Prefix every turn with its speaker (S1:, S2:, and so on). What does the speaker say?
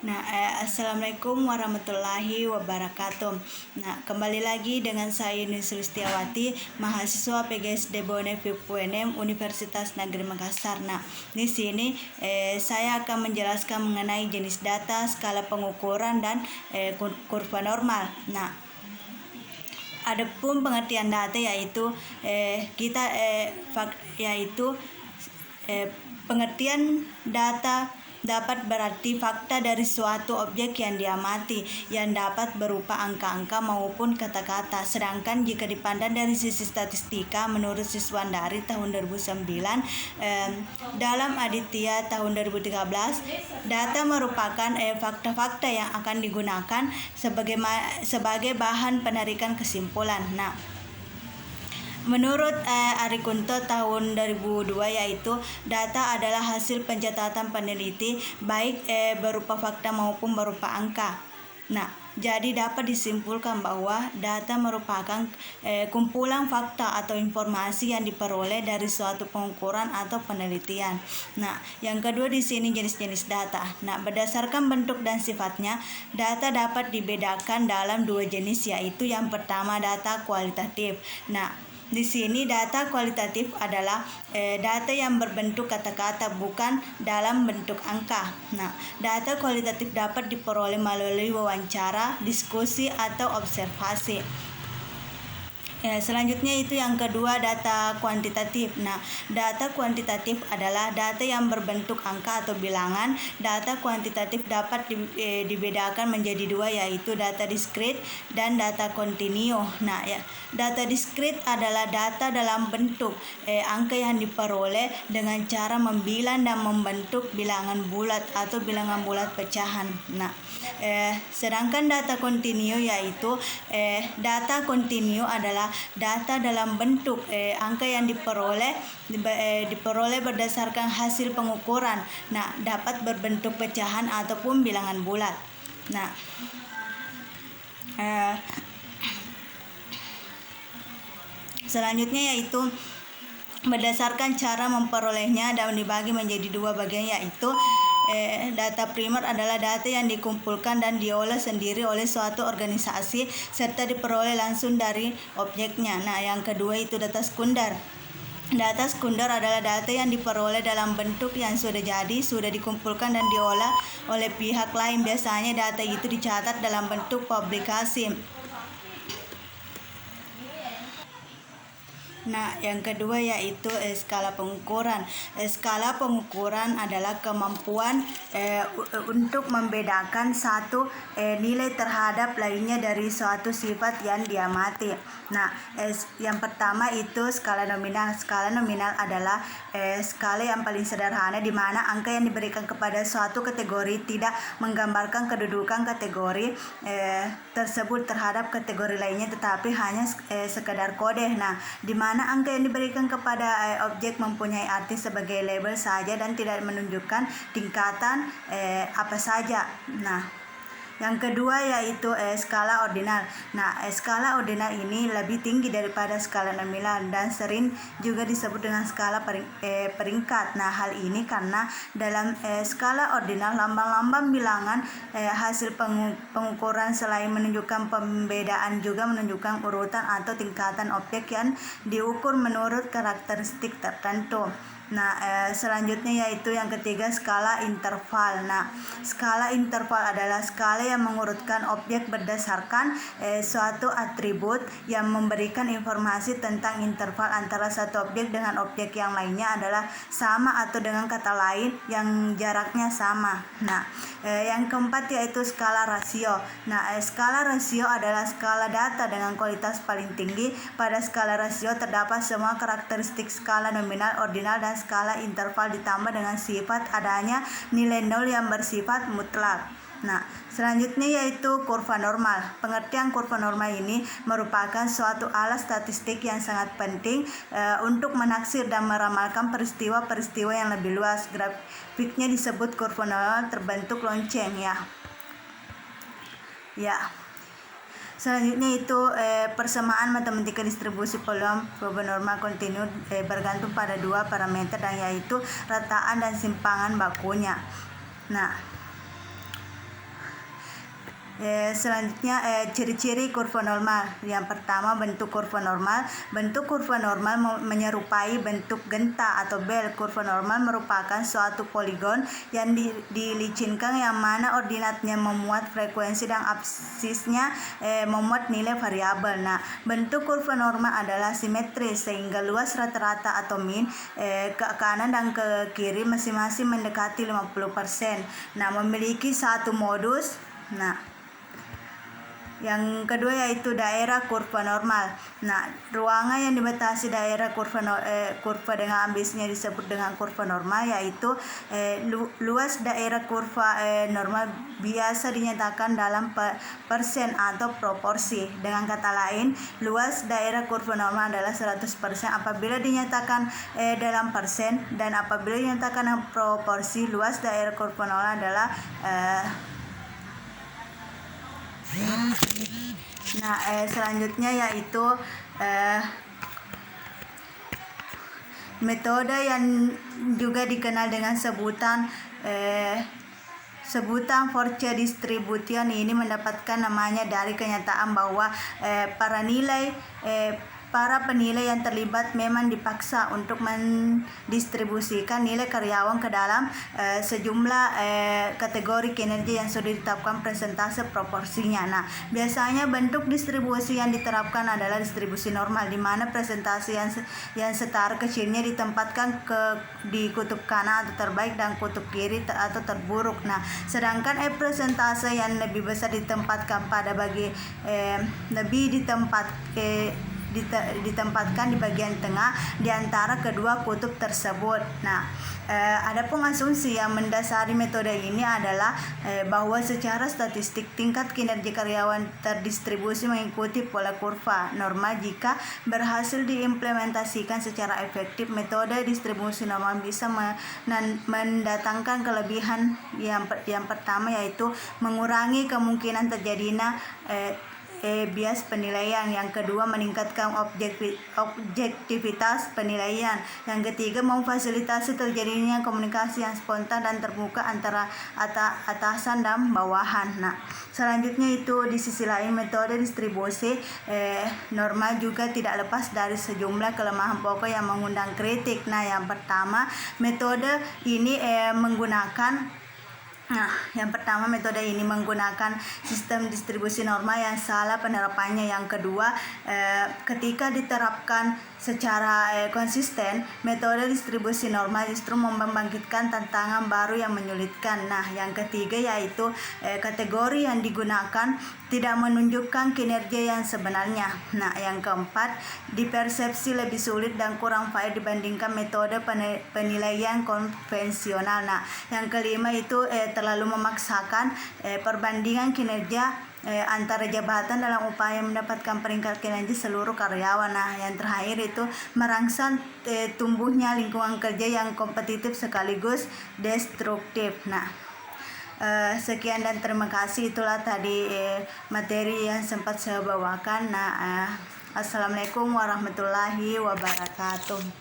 S1: Assalamualaikum warahmatullahi wabarakatuh. Kembali lagi dengan saya Yuni Sulistiawati, mahasiswa PGSD Bone FIPUNM Universitas Negeri Makassar. Di sini saya akan menjelaskan mengenai jenis data, skala pengukuran dan kurva normal. Adapun pengertian data yaitu pengertian data dapat berarti fakta dari suatu objek yang diamati yang dapat berupa angka-angka maupun kata-kata. Sedangkan jika dipandang dari sisi statistika, menurut Siswandari tahun 2009 dalam Aditya tahun 2013, data merupakan fakta-fakta yang akan digunakan sebagai bahan penarikan kesimpulan. Menurut Arikunto tahun 2002 yaitu data adalah hasil pencatatan peneliti baik berupa fakta maupun berupa angka. Jadi dapat disimpulkan bahwa data merupakan kumpulan fakta atau informasi yang diperoleh dari suatu pengukuran atau penelitian. Yang kedua di sini jenis-jenis data. Berdasarkan bentuk dan sifatnya, data dapat dibedakan dalam dua jenis, yaitu yang pertama data kualitatif. Di sini data kualitatif adalah data yang berbentuk kata-kata, bukan dalam bentuk angka. Data kualitatif dapat diperoleh melalui wawancara, diskusi, atau observasi. Selanjutnya itu yang kedua, data kuantitatif. Data kuantitatif adalah data yang berbentuk angka atau bilangan. Data kuantitatif dapat dibedakan menjadi dua, yaitu data diskrit dan data kontinu. Data diskrit adalah data dalam bentuk angka yang diperoleh dengan cara membilang dan membentuk bilangan bulat atau bilangan bulat pecahan. Sedangkan data kontinu yaitu data kontinu adalah data dalam bentuk angka yang diperoleh berdasarkan hasil pengukuran. Dapat berbentuk pecahan ataupun bilangan bulat. Selanjutnya yaitu berdasarkan cara memperolehnya dan dibagi menjadi dua bagian, yaitu data primer adalah data yang dikumpulkan dan diolah sendiri oleh suatu organisasi serta diperoleh langsung dari objeknya. Yang kedua itu data sekunder. Data sekunder adalah data yang diperoleh dalam bentuk yang sudah dikumpulkan dan diolah oleh pihak lain. Biasanya data itu dicatat dalam bentuk publikasi. Yang kedua yaitu skala pengukuran. Skala pengukuran adalah kemampuan untuk membedakan satu nilai terhadap lainnya dari suatu sifat yang diamati. Yang pertama itu skala nominal. Skala nominal adalah skala yang paling sederhana di mana angka yang diberikan kepada suatu kategori tidak menggambarkan kedudukan kategori tersebut terhadap kategori lainnya, tetapi hanya sekadar kode. Di mana angka yang diberikan kepada objek mempunyai arti sebagai label saja dan tidak menunjukkan tingkatan apa saja. Yang kedua yaitu skala ordinal. Skala ordinal ini lebih tinggi daripada skala nominal dan sering juga disebut dengan skala peringkat. Hal ini karena dalam skala ordinal lambang-lambang bilangan hasil pengukuran selain menunjukkan pembedaan juga menunjukkan urutan atau tingkatan objek yang diukur menurut karakteristik tertentu. Selanjutnya yaitu yang ketiga skala interval. Skala interval adalah skala yang mengurutkan objek berdasarkan suatu atribut yang memberikan informasi tentang interval antara satu objek dengan objek yang lainnya adalah sama atau dengan kata lain yang jaraknya sama. Yang keempat yaitu skala rasio. Skala rasio adalah skala data dengan kualitas paling tinggi. Pada skala rasio terdapat semua karakteristik skala nominal, ordinal, dan skala interval ditambah dengan sifat adanya nilai nol yang bersifat mutlak. Selanjutnya yaitu kurva normal. Pengertian kurva normal ini merupakan suatu alat statistik yang sangat penting untuk menaksir dan meramalkan peristiwa-peristiwa yang lebih luas. Grafiknya disebut kurva normal terbentuk lonceng Selanjutnya itu persamaan matematika distribusi peluang normal kontinu bergantung pada dua parameter dan yaitu rataan dan simpangan bakunya. Selanjutnya ciri-ciri kurva normal. Yang pertama, bentuk kurva normal. Bentuk kurva normal menyerupai bentuk genta atau bel. Kurva normal merupakan suatu poligon yang dilicinkan yang mana ordinatnya memuat frekuensi dan absisnya memuat nilai variabel. Nah, bentuk kurva normal adalah simetris sehingga luas rata-rata atau min ke kanan dan ke kiri masing-masing mendekati 50%. Nah, memiliki satu modus. Nah, yang kedua yaitu daerah kurva normal. Nah, ruangan yang dibatasi daerah kurva dengan ambisnya disebut dengan kurva normal, yaitu luas daerah kurva normal biasa dinyatakan dalam persen atau proporsi. Dengan kata lain, luas daerah kurva normal adalah 100% apabila dinyatakan dalam persen, dan apabila dinyatakan dalam proporsi, luas daerah kurva normal adalah selanjutnya yaitu metode yang juga dikenal dengan sebutan Fortier distribution ini mendapatkan namanya dari kenyataan bahwa para penilai yang terlibat memang dipaksa untuk mendistribusikan nilai karyawan ke dalam sejumlah kategori kinerja yang sudah ditetapkan persentase proporsinya. Nah, biasanya bentuk distribusi yang diterapkan adalah distribusi normal, di mana presentasi yang setara kecilnya ditempatkan di kutub kanan atau terbaik dan kutub kiri atau terburuk. Nah, sedangkan presentase yang lebih besar ditempatkan ditempatkan di bagian tengah di antara kedua kutub tersebut. Nah, adapun asumsi yang mendasari metode ini adalah bahwa secara statistik tingkat kinerja karyawan terdistribusi mengikuti pola kurva normal. Jika berhasil diimplementasikan secara efektif, metode distribusi normal bisa mendatangkan kelebihan yang pertama yaitu mengurangi kemungkinan terjadinya bias penilaian. Yang kedua, meningkatkan objektivitas penilaian. Yang ketiga, memfasilitasi terjadinya komunikasi yang spontan dan terbuka antara atasan dan bawahan. Nah, selanjutnya itu di sisi lain metode distribusi normal juga tidak lepas dari sejumlah kelemahan pokok yang mengundang kritik. Nah, yang pertama, metode ini menggunakan sistem distribusi normal yang salah penerapannya. Yang kedua, ketika diterapkan secara konsisten, metode distribusi normal justru membangkitkan tantangan baru yang menyulitkan. Nah, yang ketiga yaitu kategori yang digunakan tidak menunjukkan kinerja yang sebenarnya. Nah, yang keempat, dipersepsi lebih sulit dan kurang fair dibandingkan metode penilaian konvensional. Nah, yang kelima itu terlalu memaksakan perbandingan kinerja antara jabatan dalam upaya mendapatkan peringkat kinerja seluruh karyawan. Nah, yang terakhir itu merangsang tumbuhnya lingkungan kerja yang kompetitif sekaligus destruktif. Nah, sekian dan terima kasih. Itulah tadi materi yang sempat saya bawakan. Nah, assalamualaikum warahmatullahi wabarakatuh.